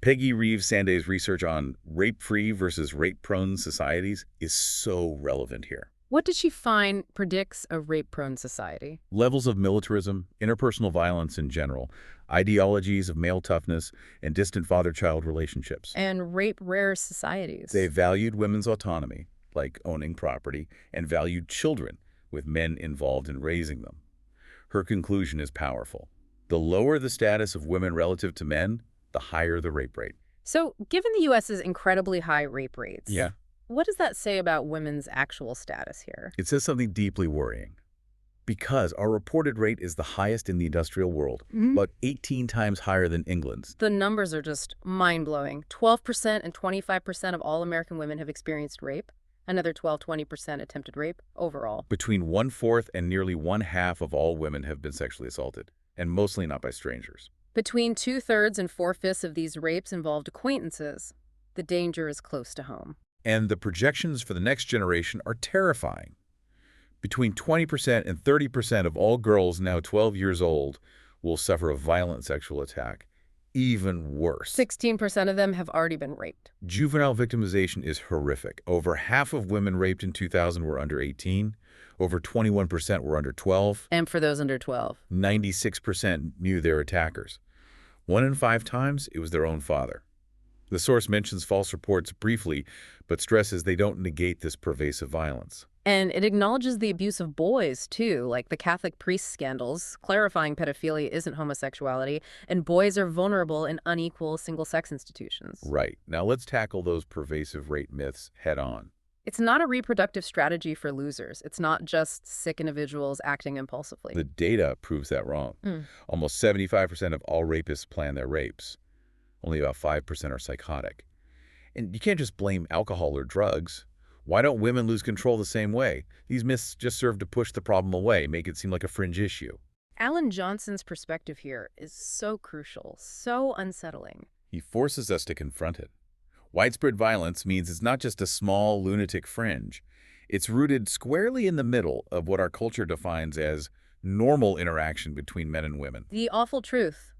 Peggy Reeves-Sanday's research on rape-free versus rape-prone societies is so relevant here. What did she find predicts a rape-prone society? Levels of militarism, interpersonal violence in general, ideologies of male toughness, and distant father-child relationships. And rape-rare societies. They valued women's autonomy, like owning property, and valued children, with men involved in raising them. Her conclusion is powerful. The lower the status of women relative to men, the higher the rape rate. So, given the U.S.'s incredibly high rape rates, Yeah. what does that say about women's actual status here? It says something deeply worrying. Because our reported rate is the highest in the industrial world, about 18 times higher than England's. The numbers are just mind-blowing. 12% and 25% of all American women have experienced rape. Another 12–20% attempted rape overall. Between 1/4 and nearly 1/2 of all women have been sexually assaulted, and mostly not by strangers. Between 2/3 and 4/5 of these rapes involved acquaintances. The danger is close to home. And the projections for the next generation are terrifying. Between 20% and 30% of all girls now 12 years old will suffer a violent sexual attack. Even worse. 16% of them have already been raped. Juvenile victimization is horrific. Over half of women raped in 2000 were under 18. Over 21% were under 12. And for those under 12, 96% knew their attackers. 1 in 5 times, it was their own father. The source mentions false reports briefly, but stresses they don't negate this pervasive violence. And it acknowledges the abuse of boys, too, like the Catholic priest scandals, clarifying pedophilia isn't homosexuality, and boys are vulnerable in unequal single-sex institutions. Right. Now let's tackle those pervasive rape myths head on. It's not a reproductive strategy for losers. It's not just sick individuals acting impulsively. The data proves that wrong. Almost 75% of all rapists plan their rapes. Only about 5% are psychotic. And you can't just blame alcohol or drugs. Why don't women lose control the same way? These myths just serve to push the problem away, make it seem like a fringe issue. Alan Johnson's perspective here is so crucial, so unsettling. He forces us to confront it. Widespread violence means it's not just a small, lunatic fringe. It's rooted squarely in the middle of what our culture defines as normal interaction between men and women. The awful truth.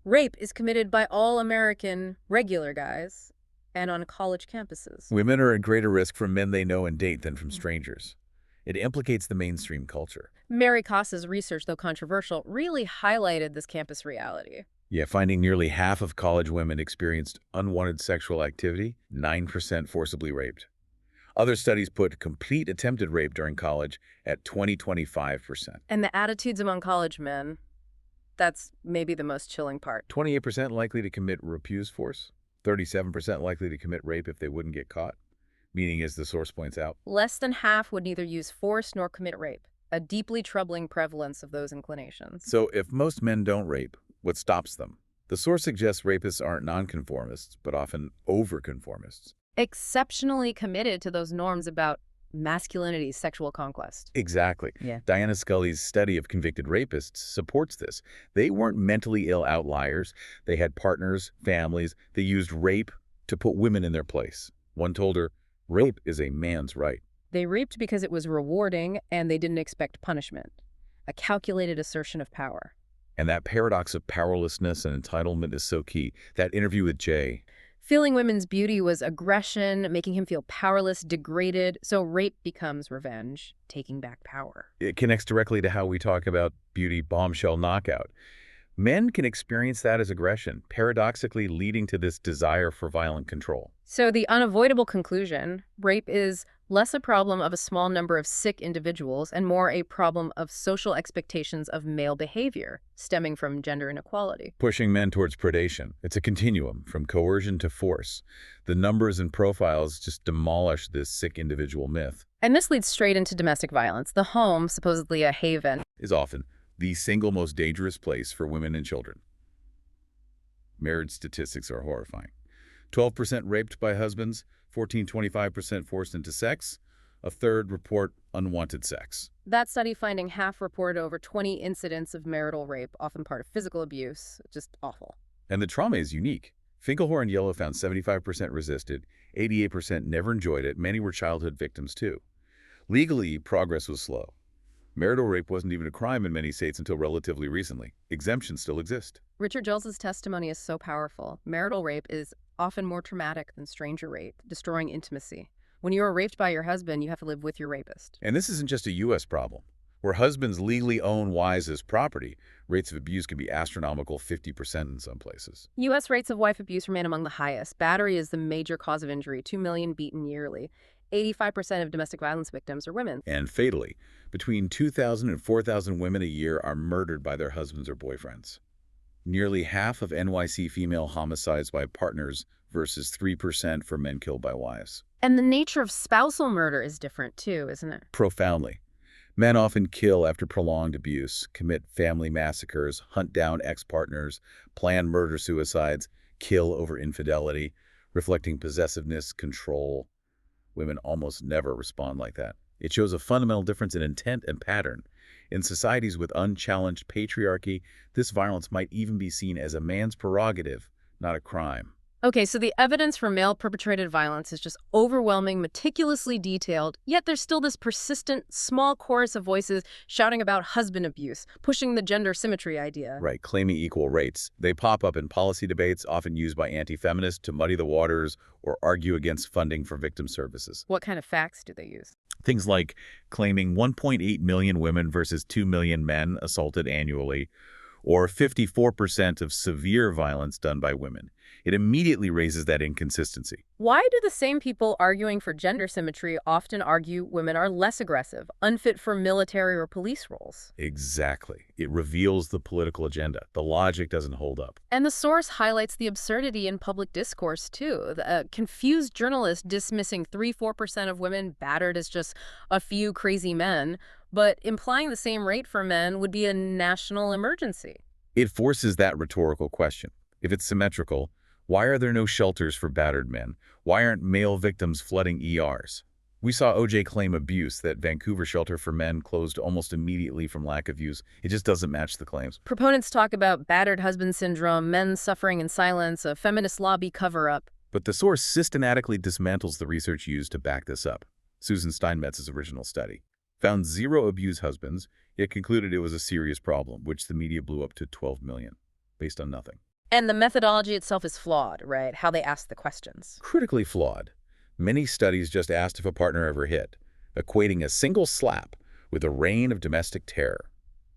Rape is committed by all American regular guys and on college campuses. Women are at greater risk from men they know and date than from strangers. It implicates the mainstream culture. Mary Koss's research, though controversial, really highlighted this campus reality. Yeah, finding nearly half of college women experienced unwanted sexual activity, 9% forcibly raped. Other studies put complete attempted rape during college at 20–25%. And the attitudes among college men, that's maybe the most chilling part. 28% likely to commit abuse force, 37% likely to commit rape if they wouldn't get caught, meaning, as the source points out, Less than half would neither use force nor commit rape, a deeply troubling prevalence of those inclinations. So if most men don't rape, what stops them? The source suggests rapists aren't nonconformists, but often overconformists. Exceptionally committed to those norms about masculinity, sexual conquest. Exactly. Yeah. Diana Scully's study of convicted rapists supports this. They weren't mentally ill outliers. They had partners, families. They used rape to put women in their place. One told her, rape is a man's right. They raped because it was rewarding and they didn't expect punishment. A calculated assertion of power. And that paradox of powerlessness and entitlement is so key. That interview with Jay. Feeling women's beauty was aggression, making him feel powerless, degraded, so rape becomes revenge, taking back power. It connects directly to how we talk about beauty bombshell knockout. Men can experience that as aggression, paradoxically leading to this desire for violent control. So the unavoidable conclusion, rape is less a problem of a small number of sick individuals and more a problem of social expectations of male behavior, stemming from gender inequality. Pushing men towards predation. It's a continuum from coercion to force. The numbers and profiles just demolish this sick individual myth. And this leads straight into domestic violence. The home, supposedly a haven, Is often the single most dangerous place for women and children. Marriage statistics are horrifying. 12% raped by husbands, 14–25% forced into sex, a third report unwanted sex. That study finding half reported over 20 incidents of marital rape, often part of physical abuse. Just awful. And the trauma is unique. Finkelhor and Yellow found 75% resisted, 88% never enjoyed it, many were childhood victims too. Legally, progress was slow. Marital rape wasn't even a crime in many states until relatively recently. Exemptions still exist. Richard Gilles's testimony is so powerful. Marital rape is often more traumatic than stranger rape, destroying intimacy. When you are raped by your husband, you have to live with your rapist. And this isn't just a U.S. problem. Where husbands legally own wives as property, rates of abuse can be astronomical, 50% in some places. U.S. rates of wife abuse remain among the highest. Battery is the major cause of injury, 2 million beaten yearly. 85% of domestic violence victims are women. And fatally, between 2,000 and 4,000 women a year are murdered by their husbands or boyfriends. Nearly half of NYC female homicides by partners versus 3% for men killed by wives. And the nature of spousal murder is different too, isn't it? Profoundly. Men often kill after prolonged abuse, commit family massacres, hunt down ex-partners, plan murder-suicides, kill over infidelity, reflecting possessiveness, control. Women almost never respond like that. It shows a fundamental difference in intent and pattern. In societies with unchallenged patriarchy, this violence might even be seen as a man's prerogative, not a crime. Okay, so the evidence for male-perpetrated violence is just overwhelming, meticulously detailed, yet there's still this persistent, small chorus of voices shouting about husband abuse, pushing the gender symmetry idea. Right, claiming equal rates. They pop up in policy debates, often used by anti-feminists to muddy the waters or argue against funding for victim services. What kind of facts do they use? Things like claiming 1.8 million women versus 2 million men assaulted annually, or 54% of severe violence done by women. It immediately raises that inconsistency. Why do the same people arguing for gender symmetry often argue women are less aggressive, unfit for military or police roles? Exactly. It reveals the political agenda. The logic doesn't hold up. And the source highlights the absurdity in public discourse, too. The confused journalist dismissing 3–4% of women battered as just a few crazy men, but implying the same rate for men would be a national emergency. It forces that rhetorical question. If it's symmetrical, why are there no shelters for battered men? Why aren't male victims flooding ERs? We saw OJ claim abuse that Vancouver shelter for men closed almost immediately from lack of use. It just doesn't match the claims. Proponents talk about battered husband syndrome, men suffering in silence, a feminist lobby cover-up. But the source systematically dismantles the research used to back this up. Susan Steinmetz's original study found 0 abused husbands, yet concluded it was a serious problem, which the media blew up to 12 million, based on nothing. And the methodology itself is flawed, right? How they ask the questions. Critically flawed. Many studies just asked if a partner ever hit, equating a single slap with a reign of domestic terror.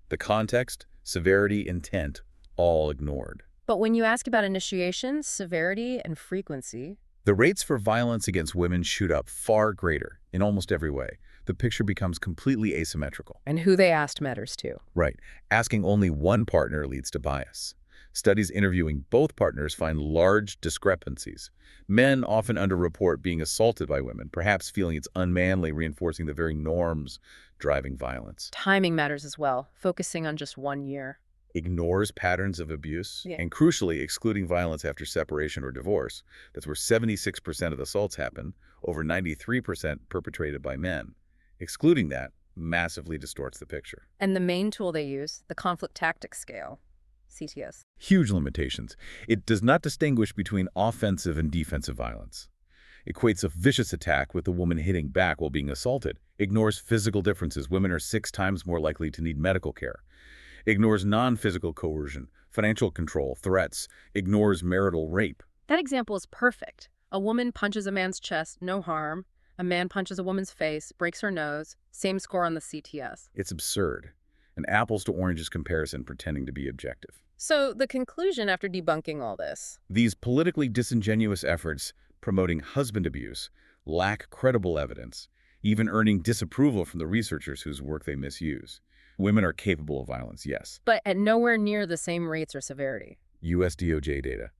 The context, severity, intent, all ignored. But when you ask about initiation, severity, and frequency, the rates for violence against women shoot up far greater in almost every way. The picture becomes completely asymmetrical. and who they asked matters too. Right. Asking only one partner leads to bias. Studies interviewing both partners find large discrepancies. Men often underreport being assaulted by women, perhaps feeling it's unmanly, reinforcing the very norms driving violence. Timing matters as well, focusing on just 1 year. Ignores patterns of abuse, Yeah. and crucially, excluding violence after separation or divorce. That's where 76% of assaults happen, over 93% perpetrated by men. Excluding that massively distorts the picture. And the main tool they use, the conflict tactics scale, CTS. Huge limitations. It does not distinguish between offensive and defensive violence. Equates a vicious attack with the woman hitting back while being assaulted. Ignores physical differences. Women are 6 times more likely to need medical care. Ignores non-physical coercion, financial control, threats. Ignores marital rape. That example is perfect. A woman punches a man's chest, no harm. A man punches a woman's face, breaks her nose, same score on the CTS. It's absurd. An apples to oranges comparison pretending to be objective. So the conclusion after debunking all this? These politically disingenuous efforts promoting husband abuse lack credible evidence, even earning disapproval from the researchers whose work they misuse. Women are capable of violence, yes. But at nowhere near the same rates or severity. US DOJ data.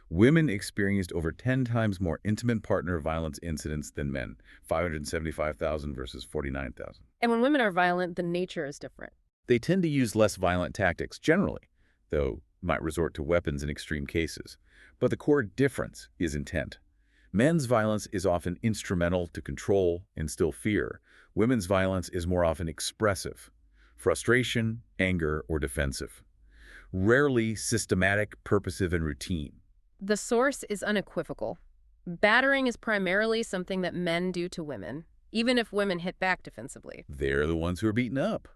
Women experienced over 10 times more intimate partner violence incidents than men, 575,000 versus 49,000. And when women are violent, the nature is different. They tend to use less violent tactics generally, though might resort to weapons in extreme cases. But the core difference is intent. Men's violence is often instrumental to control, instill fear. Women's violence is more often expressive, frustration, anger, or defensive. Rarely systematic, purposive, and routine. The source is unequivocal. Battering is primarily something that men do to women, even if women hit back defensively. They're the ones who are beaten up.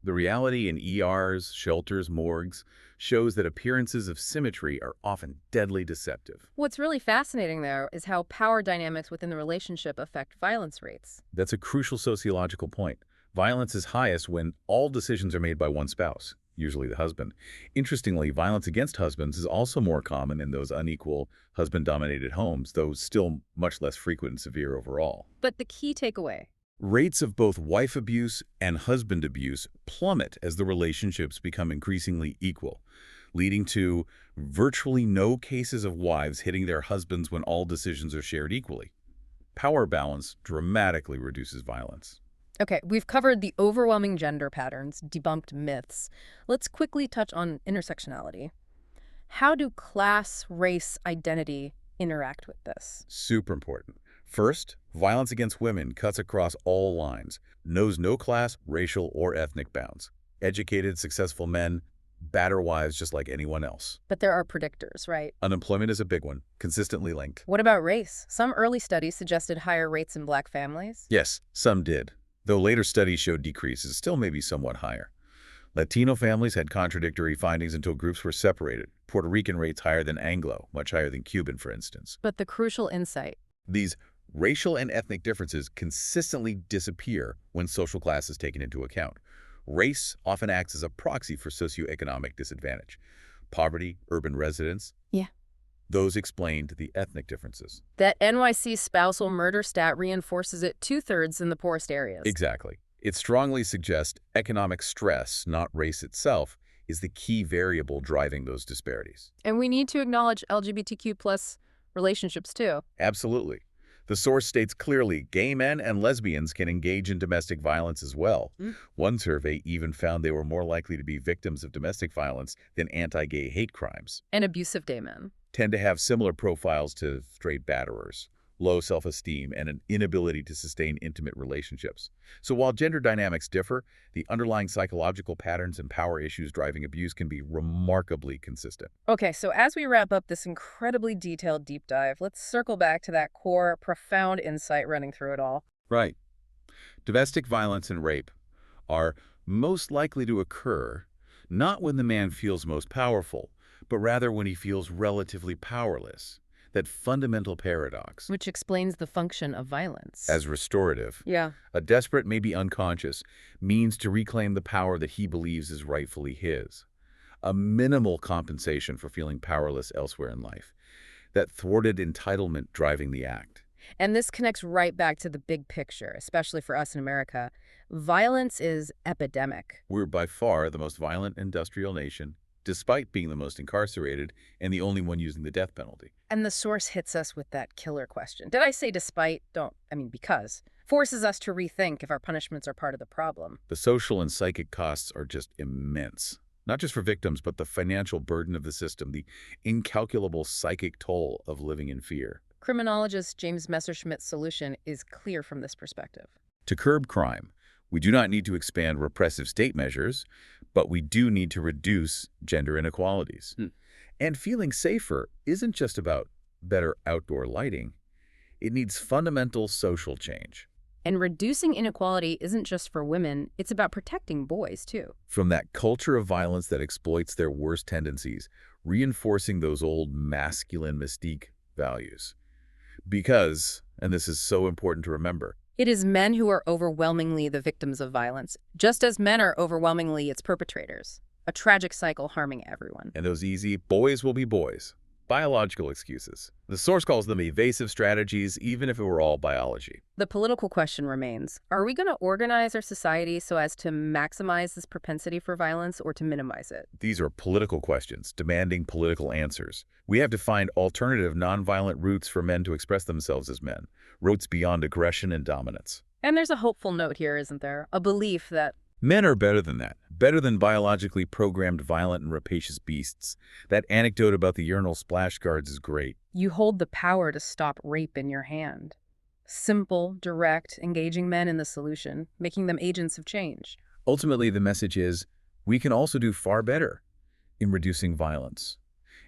The reality in ERs, shelters, morgues shows that appearances of symmetry are often deadly deceptive. What's really fascinating, though, is how power dynamics within the relationship affect violence rates. That's a crucial sociological point. Violence is highest when all decisions are made by one spouse. usually the husband. Interestingly, violence against husbands is also more common in those unequal, husband-dominated homes, though still much less frequent and severe overall. But the key takeaway. Rates of both wife abuse and husband abuse plummet as the relationships become increasingly equal, leading to virtually no cases of wives hitting their husbands when all decisions are shared equally. Power balance dramatically reduces violence. Okay, we've covered the overwhelming gender patterns, debunked myths. Let's quickly touch on intersectionality. How do class, race, identity interact with this? Super important. First, violence against women cuts across all lines, knows no class, racial, or ethnic bounds. Educated, successful men batter wives just like anyone else. But there are predictors, right? Unemployment is a big one, consistently linked. What about race? Some early studies suggested higher rates in black families. Yes, some did, though later studies showed decreases, still maybe somewhat higher. Latino families had contradictory findings until groups were separated. Puerto Rican rates higher than Anglo, much higher than Cuban, for instance. But the crucial insight. These racial and ethnic differences consistently disappear when social class is taken into account. Race often acts as a proxy for socioeconomic disadvantage. Poverty, urban residence. Yeah. Those explained the ethnic differences. That NYC spousal murder stat reinforces it 2/3 in the poorest areas. Exactly. It strongly suggests economic stress, not race itself, is the key variable driving those disparities. And we need to acknowledge LGBTQ+ relationships too. Absolutely. The source states clearly gay men and lesbians can engage in domestic violence as well. One survey even found they were more likely to be victims of domestic violence than anti-gay hate crimes. And abusive gay men Tend to have similar profiles to straight batterers, low self-esteem, and an inability to sustain intimate relationships. So while gender dynamics differ, the underlying psychological patterns and power issues driving abuse can be remarkably consistent. Okay, so as we wrap up this incredibly detailed deep dive, let's circle back to that core, profound insight running through it all. Right. Domestic violence and rape are most likely to occur not when the man feels most powerful, but rather when he feels relatively powerless. That fundamental paradox. Which explains the function of violence. As restorative. Yeah. A desperate, maybe unconscious, means to reclaim the power that he believes is rightfully his. A minimal compensation for feeling powerless elsewhere in life. That thwarted entitlement driving the act. And this connects right back to the big picture, especially for us in America. Violence is epidemic. We're by far the most violent industrial nation, despite being the most incarcerated and the only one using the death penalty. And the source hits us with that killer question. Did I say despite? Because. Forces us to rethink if our punishments are part of the problem. The social and psychic costs are just immense. Not just for victims, but the financial burden of the system, the incalculable psychic toll of living in fear. Criminologist James Messerschmitt's solution is clear from this perspective. To curb crime, we do not need to expand repressive state measures, but we do need to reduce gender inequalities. And feeling safer isn't just about better outdoor lighting. It needs fundamental social change. And reducing inequality isn't just for women, it's about protecting boys, too. From that culture of violence that exploits their worst tendencies, reinforcing those old masculine mystique values. Because, and this is so important to remember, it is men who are overwhelmingly the victims of violence, just as men are overwhelmingly its perpetrators. A tragic cycle harming everyone. And those easy boys will be boys. Biological excuses. The source calls them evasive strategies, even if it were all biology. The political question remains, are we going to organize our society so as to maximize this propensity for violence or to minimize it? These are political questions, demanding political answers. We have to find alternative nonviolent routes for men to express themselves as men, routes beyond aggression and dominance. And there's a hopeful note here, isn't there? A belief that men are better than that, better than biologically programmed violent and rapacious beasts. That anecdote about the urinal splash guards is great. You hold the power to stop rape in your hand. Simple, direct, engaging men in the solution, making them agents of change. Ultimately, the message is, we can also do far better in reducing violence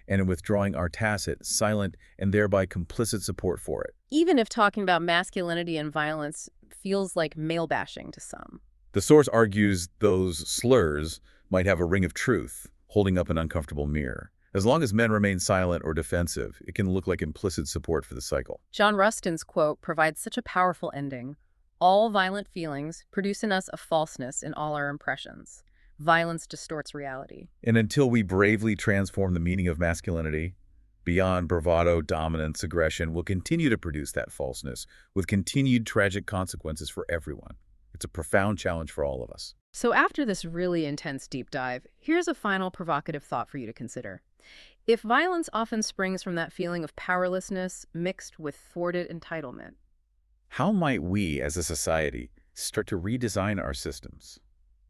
and in withdrawing our tacit, silent, and thereby complicit support for it. Even if talking about masculinity and violence feels like male bashing to some. The source argues those slurs might have a ring of truth, holding up an uncomfortable mirror. As long as men remain silent or defensive, it can look like implicit support for the cycle. John Rustin's quote provides such a powerful ending. All violent feelings produce in us a falseness in all our impressions. Violence distorts reality. And until we bravely transform the meaning of masculinity, beyond bravado, dominance, aggression, we'll continue to produce that falseness with continued tragic consequences for everyone. It's a profound challenge for all of us. So after this really intense deep dive, here's a final provocative thought for you to consider. If violence often springs from that feeling of powerlessness mixed with thwarted entitlement, How might we, as a society, start to redesign our systems?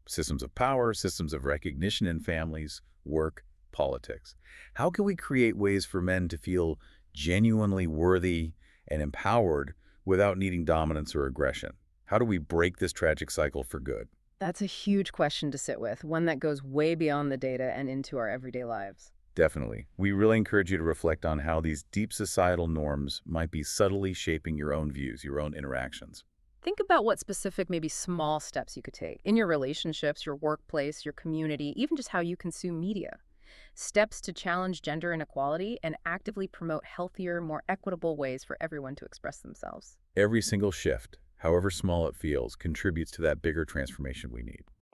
Systems of power, systems of recognition in families, work, politics. How can we create ways for men to feel genuinely worthy and empowered without needing dominance or aggression? How do we break this tragic cycle for good? that's a huge question to sit with, one that goes way beyond the data and into our everyday lives. Definitely. We really encourage you to reflect on how these deep societal norms might be subtly shaping your own views, your own interactions. Think about what specific, maybe small steps you could take in your relationships, your workplace, your community, even just how you consume media. Steps to challenge gender inequality and actively promote healthier, more equitable ways for everyone to express themselves. Every single shift, however small it feels, contributes to that bigger transformation we need.